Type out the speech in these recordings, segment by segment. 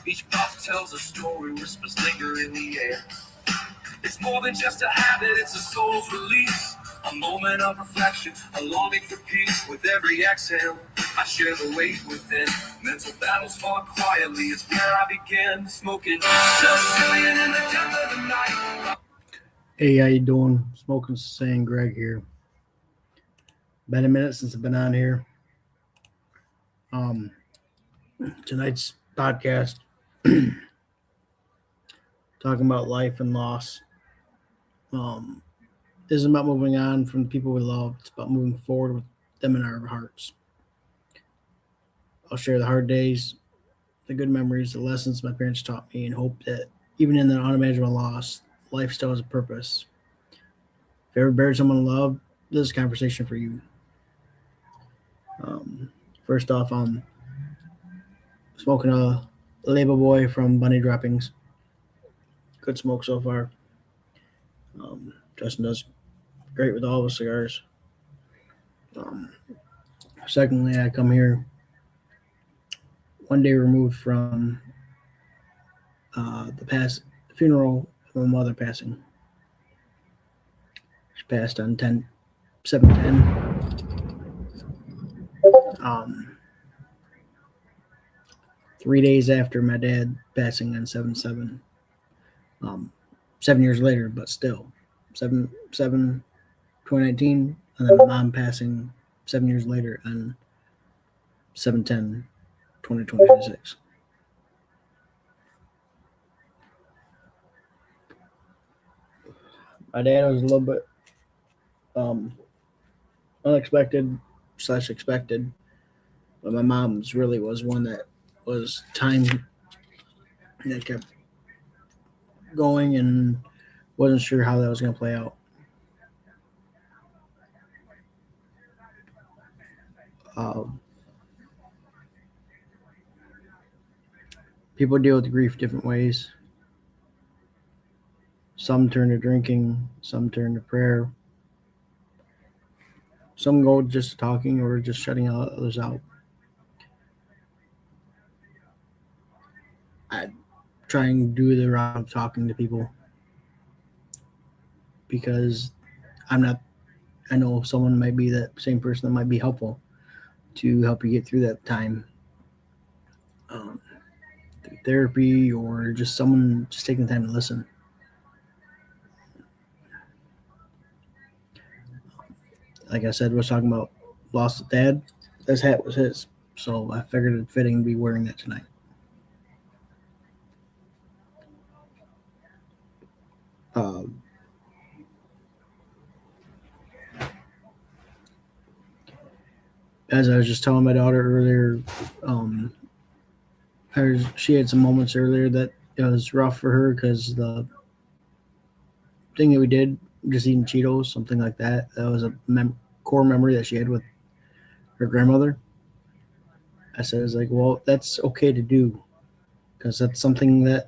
Each puff tells a story, whispers linger in the air. It's more than just a habit, it's a soul's release. A moment of reflection, a longing for peace. With every exhale, I share the weight within. Mental battles fought quietly is where I begin. Smoking, Sicilian in the depth of the night. Hey, how you doing? Smoking Saying Greg here. Been a minute since I've been on here. Tonight's podcast talking about life and loss. Isn't about moving on from the people we love. It's about moving forward with them in our hearts. I'll share the hard days, the good memories, the lessons my parents taught me, and hope that even in the unimaginable loss, life still has a purpose. If you ever buried someone in love, this is a conversation for you. First off, I'm smoking a Label Boy from Bunny Droppings. Good smoke so far. Justin does great with all the cigars. Secondly, I come here one day removed from the funeral of my mother passing. She passed on 7/10. 3 days after my dad passing on 7/7. 7 years later, but still. 7/7/2019, and then my mom passing 7 years later on 7/10/2026. My dad was a little bit unexpected / expected, but my mom's really was one that was timed, that kept going and wasn't sure how that was going to play out. People deal with grief different ways. Some turn to drinking, some turn to prayer. Some go just talking or just shutting others out. I try and do the route of talking to people because I know someone might be that same person that might be helpful to help you get through that time. Through therapy or just someone just taking the time to listen. Like I said, was talking about lost of dad. This hat was his, so I figured it fitting to be wearing that tonight. As I was just telling my daughter earlier, she had some moments earlier that it was rough for her because the thing that we did, just eating Cheetos, something like that, that was a core memory that she had with her grandmother. I said, it's like, well, that's okay to do because that's something that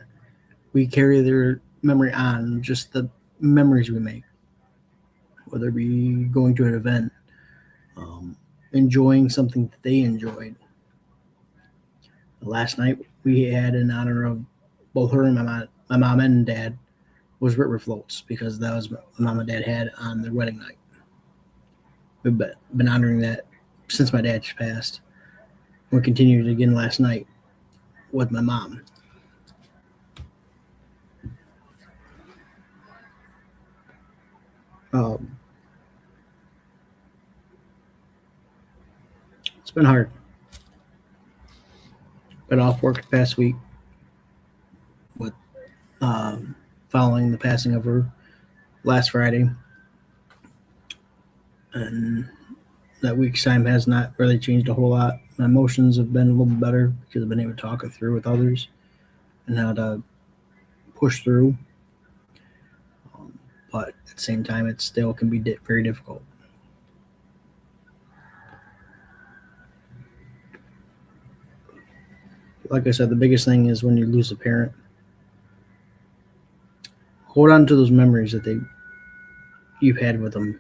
we carry their memory on, just the memories we make, whether it be going to an event, enjoying something that they enjoyed. Last night we had, in honor of both her and my mom and dad, was River Floats because that was what mom and dad had on their wedding night. We've been honoring that since my dad passed. We continued again last night with my mom. It's been hard. Been off work the past week with following the passing of her last Friday. And that week's time has not really changed a whole lot. My emotions have been a little bit better because I've been able to talk it through with others and how to push through. But at the same time, it still can be very difficult. Like I said, the biggest thing is when you lose a parent, hold on to those memories that you've had with them,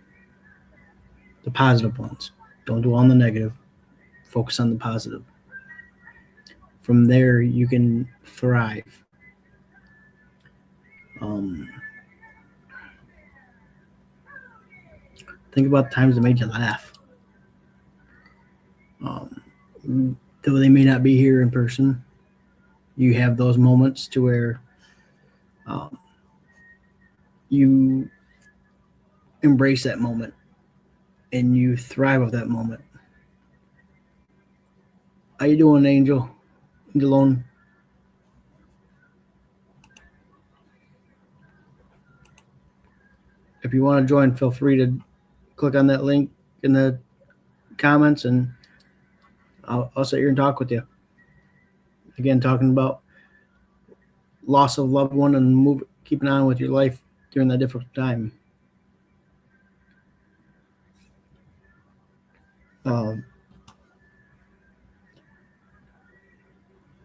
the positive ones. Don't dwell on the negative. Focus on the positive. from there you can thrive. Think about the times that made you laugh. Though they may not be here in person, you have those moments to where you embrace that moment and you thrive with that moment. How you doing, Angel? Angelone? If you want to join, feel free to click on that link in the comments, and I'll sit here and talk with you. Again, talking about loss of loved one and keeping on with your life during that difficult time.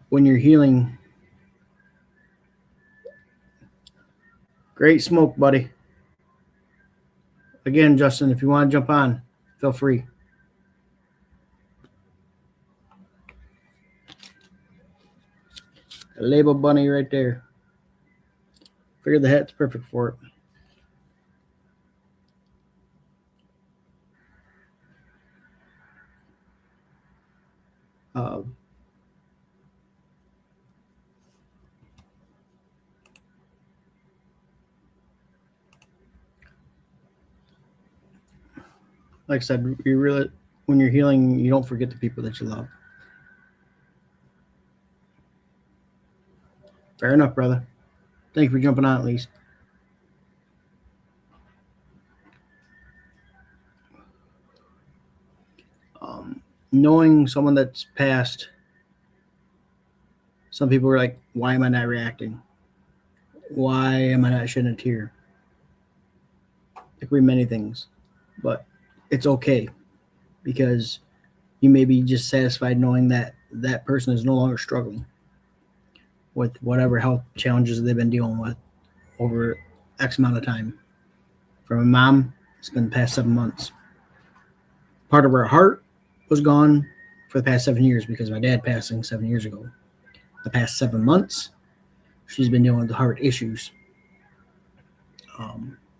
When you're healing, great smoke, buddy. Again, Justin, if you want to jump on, feel free. A label bunny right there. Figured the hat's perfect for it. Like I said, when you're healing, you don't forget the people that you love. Fair enough, brother. Thank you for jumping on at least. Knowing someone that's passed, some people are like, why am I not reacting? Why am I not shedding a tear? It could be many things, but it's okay because you may be just satisfied knowing that that person is no longer struggling with whatever health challenges they've been dealing with over X amount of time. For my mom, it's been the past 7 months. Part of her heart was gone for the past 7 years because of my dad passing 7 years ago. The past 7 months, she's been dealing with heart issues.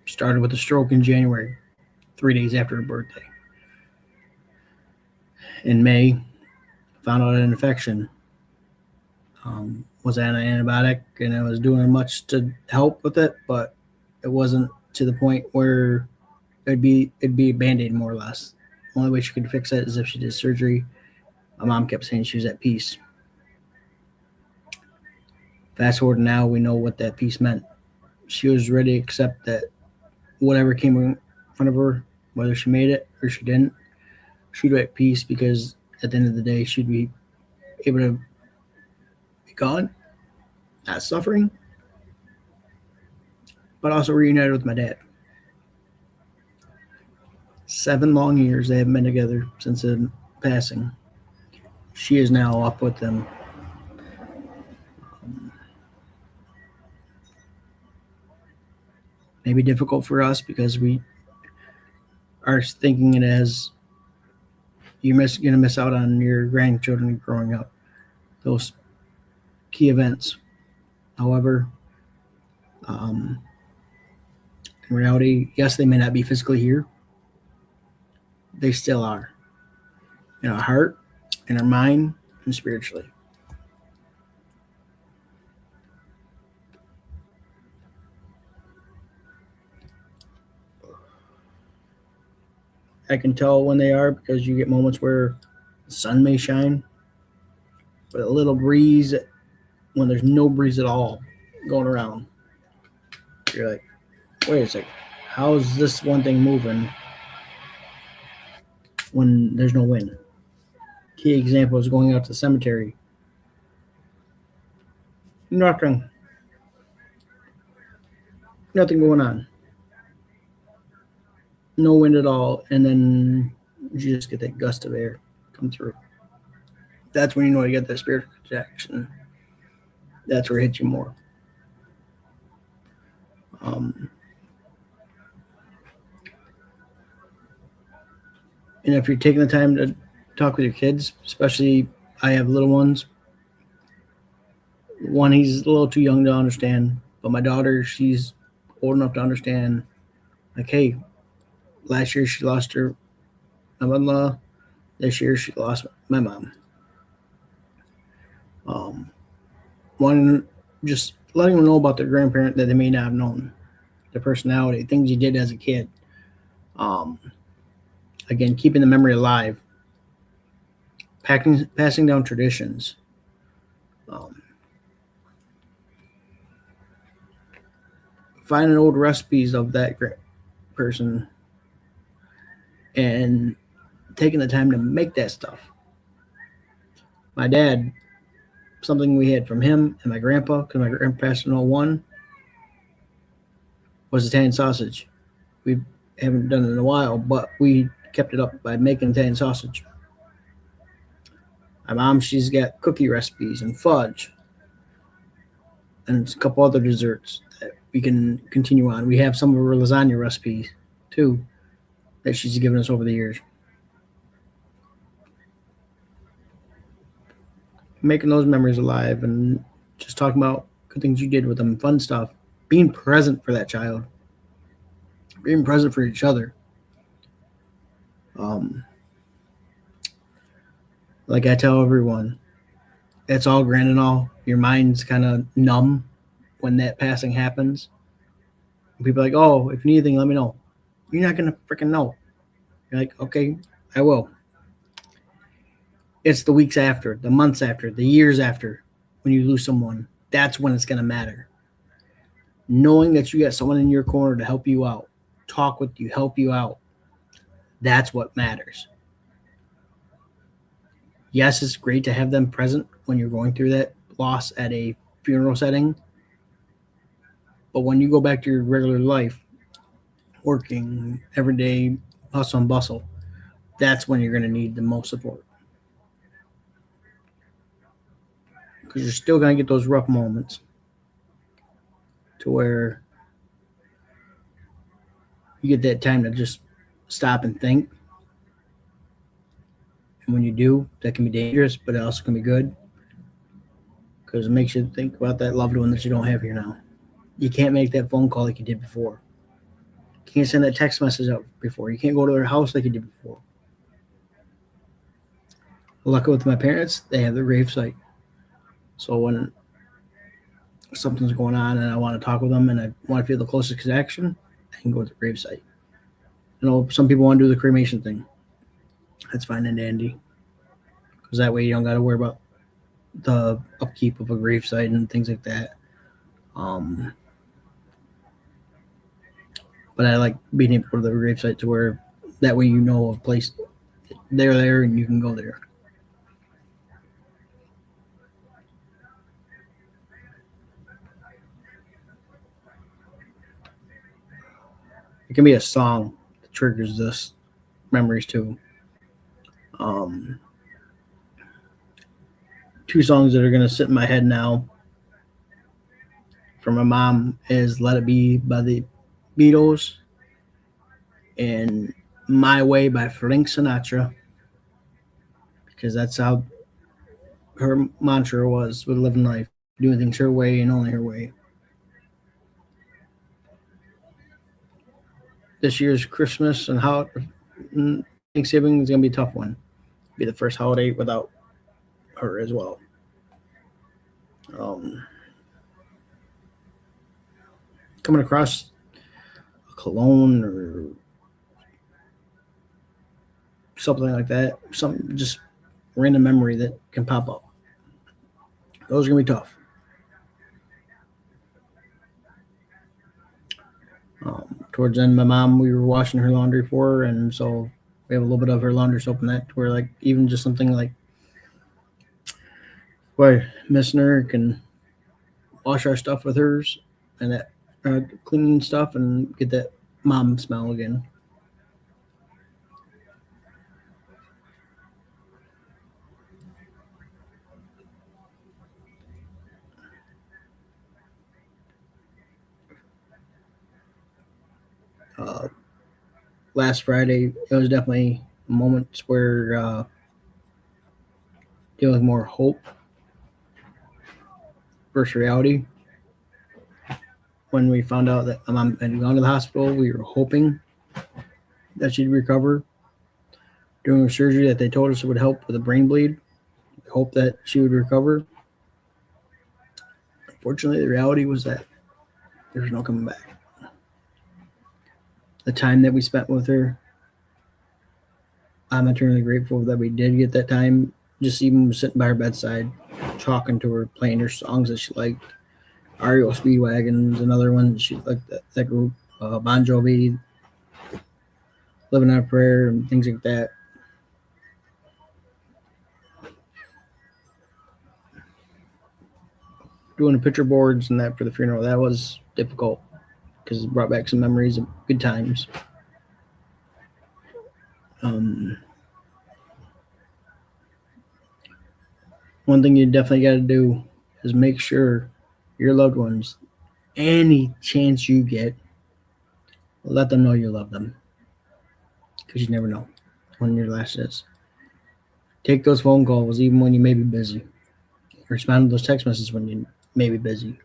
Started with a stroke in January, 3 days after her birthday. In May, found out an infection. Was on an antibiotic, and I was doing much to help with it, but it wasn't to the point where it'd be a Band-Aid more or less. The only way she could fix it is if she did surgery. My mom kept saying she was at peace. Fast forward now, we know what that peace meant. She was ready to accept that whatever came in front of her, whether she made it or she didn't, she'd be at peace because at the end of the day, she'd be able to be gone, not suffering, but also reunited with my dad. 7 long years they have been together since his passing. She is now up with them. Maybe difficult for us because we are thinking it as you're going to miss out on your grandchildren growing up, those key events. However, in reality, yes, they may not be physically here. They still are in our heart, in our mind, and spiritually. I can tell when they are because you get moments where the sun may shine, but a little breeze when there's no breeze at all going around. You're like, wait a second, how is this one thing moving when there's no wind? Key example is going out to the cemetery. Nothing going on. No wind at all, and then you just get that gust of air come through. That's when you know you get that spiritual protection. That's where it hits you more. And if you're taking the time to talk with your kids, especially I have little ones, One, he's a little too young to understand, but my daughter, she's old enough to understand. Like, hey, last year she lost her mother-in-law. This year she lost my mom. Um, one, just letting them know about their grandparent that they may not have known, their personality, things you did as a kid. Um, Again, keeping the memory alive, passing down traditions. Um, Finding old recipes of that person and taking the time to make that stuff. My dad, something we had from him and my grandpa, because my grandpa passed in '01, was Italian sausage. We haven't done it in a while, but we kept it up by making Italian sausage. My mom, she's got cookie recipes and fudge and a couple other desserts that we can continue on. We have some of her lasagna recipes too that she's given us over the years. Making those memories alive and just talking about good things you did with them, fun stuff, being present for that child, being present for each other. Um, like I tell everyone, it's all grand and all. Your mind's kind of numb when that passing happens. People are like, oh, if you need anything, let me know. You're not going to freaking know. You're like, okay, I will. It's the weeks after, the months after, the years after when you lose someone. That's when it's going to matter. Knowing that you got someone in your corner to help you out, talk with you, help you out. That's what matters. Yes, it's great to have them present when you're going through that loss at a funeral setting. But when you go back to your regular life, working every day, hustle and bustle, that's when you're going to need the most support. Because you're still going to get those rough moments to where you get that time to just stop and think. And when you do, that can be dangerous, but it also can be good because it makes you think about that loved one that you don't have here now. You can't make that phone call like you did before. You can't send that text message out before. You can't go to their house like you did before. Lucky with my parents, they have their gravesite. So when something's going on and I want to talk with them and I want to feel the closest connection, I can go to the gravesite. You know, some people want to do the cremation thing. That's fine and dandy. Because that way you don't got to worry about the upkeep of a gravesite and things like that. But I like being able to go to the gravesite to where that way you know a place they're there and you can go there. It can be a song that triggers this memories too. Two songs that are going to sit in my head now from my mom is Let It Be by the Beatles and My Way by Frank Sinatra, because that's how her mantra was with living life, doing things her way and only her way. This year's Christmas and Thanksgiving is going to be a tough one. It'll be the first holiday without her as well. Coming across a cologne or something like that, some just random memory that can pop up. Those are going to be tough. Towards the end, my mom, we were washing her laundry for her, and so we have a little bit of her laundry soap in that, where like even just something like, boy, missing her can wash our stuff with hers and that cleaning stuff and get that mom smell again. Last Friday, it was definitely moments where dealing with more hope versus reality. When we found out that my mom had gone to the hospital, we were hoping that she'd recover during her surgery that they told us would help with a brain bleed. We hoped that she would recover. Unfortunately, the reality was that there's no coming back. The time that we spent with her, I'm eternally grateful that we did get that time. Just even sitting by her bedside, talking to her, playing her songs that she liked. REO Speedwagon's another one she liked, that group. Bon Jovi, Living on a Prayer, and things like that. Doing the picture boards and that for the funeral, that was difficult because it brought back some memories of good times. One thing you definitely got to do is make sure your loved ones, any chance you get, let them know you love them, because you never know when your last is. Take those phone calls even when you may be busy. Respond to those text messages when you may be busy.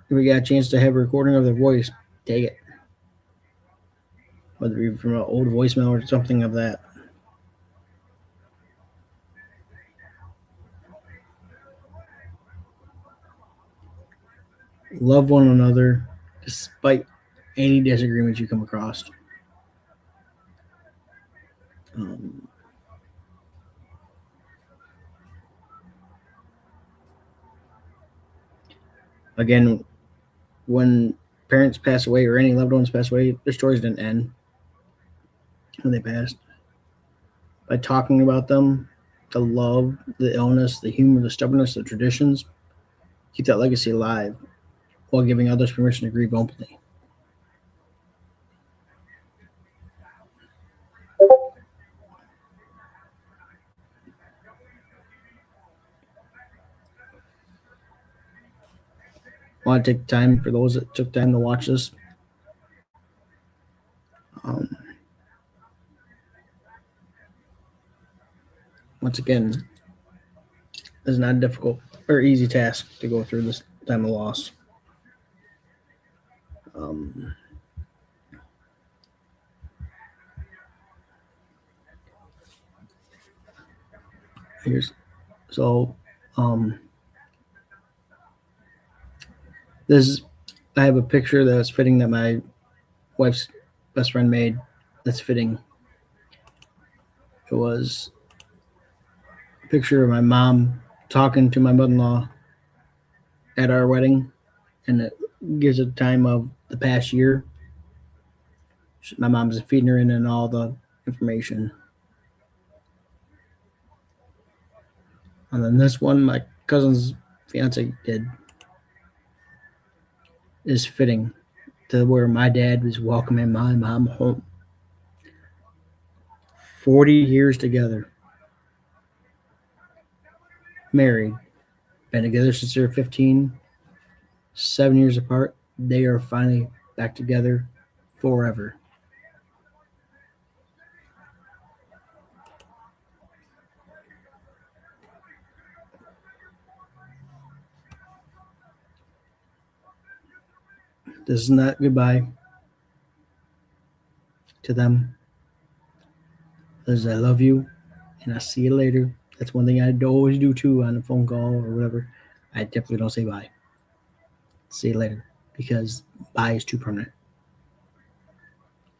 If we got a chance to have a recording of their voice, take it. Whether it be from an old voicemail or something of that. Love one another despite any disagreements you come across. Again, when parents pass away or any loved ones pass away, their stories didn't end when they passed. By talking about them, the love, the illness, the humor, the stubbornness, the traditions, keep that legacy alive while giving others permission to grieve openly. I want to take time for those that took time to watch this. Once again, it's not a difficult or easy task to go through this time of loss. This, I have a picture that's fitting that my wife's best friend made. That's fitting. It was a picture of my mom talking to my mother-in-law at our wedding, and it gives a time of the past year. My mom's feeding her in and all the information. And then this one, my cousin's fiance did, is fitting to where my dad was welcoming my mom home. 40 years together. Married. Been together since they were 15. 7 years apart. They are finally back together forever. This is not goodbye to them. This is I love you and I'll see you later. That's one thing I always do too on a phone call or whatever. I typically don't say bye. See you later, because bye is too permanent.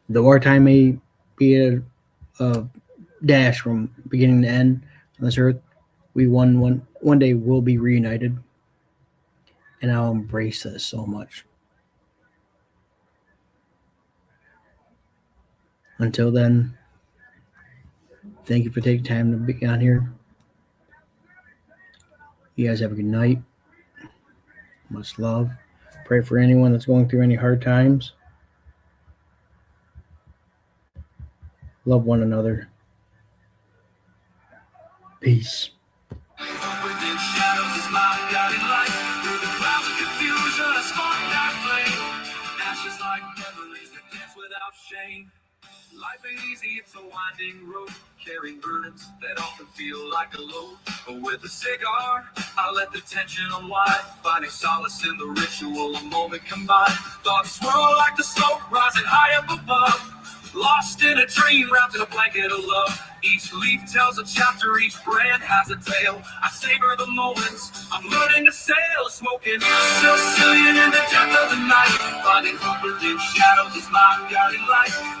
The wartime may be a dash from beginning to end on this earth. We one day will be reunited, and I'll embrace this so much. Until then, thank you for taking time to be on here. You guys have a good night. Much love. Pray for anyone that's going through any hard times. Love one another. Peace. Within shadows is my guiding light. Through the clouds of confusion, a spark that flame. Ashes like memories that dance without shame. Life ain't easy, it's a winding road, carrying burdens that often feel like a load. But with a cigar, I let the tension unwind, finding solace in the ritual, a moment combined. Thoughts swirl like the smoke rising high up above. Lost in a dream, wrapped in a blanket of love. Each leaf tells a chapter, each brand has a tale. I savor the moments, I'm learning to sail. Smoking Sicilian in the depth of the night, finding comfort in shadows is my guiding light.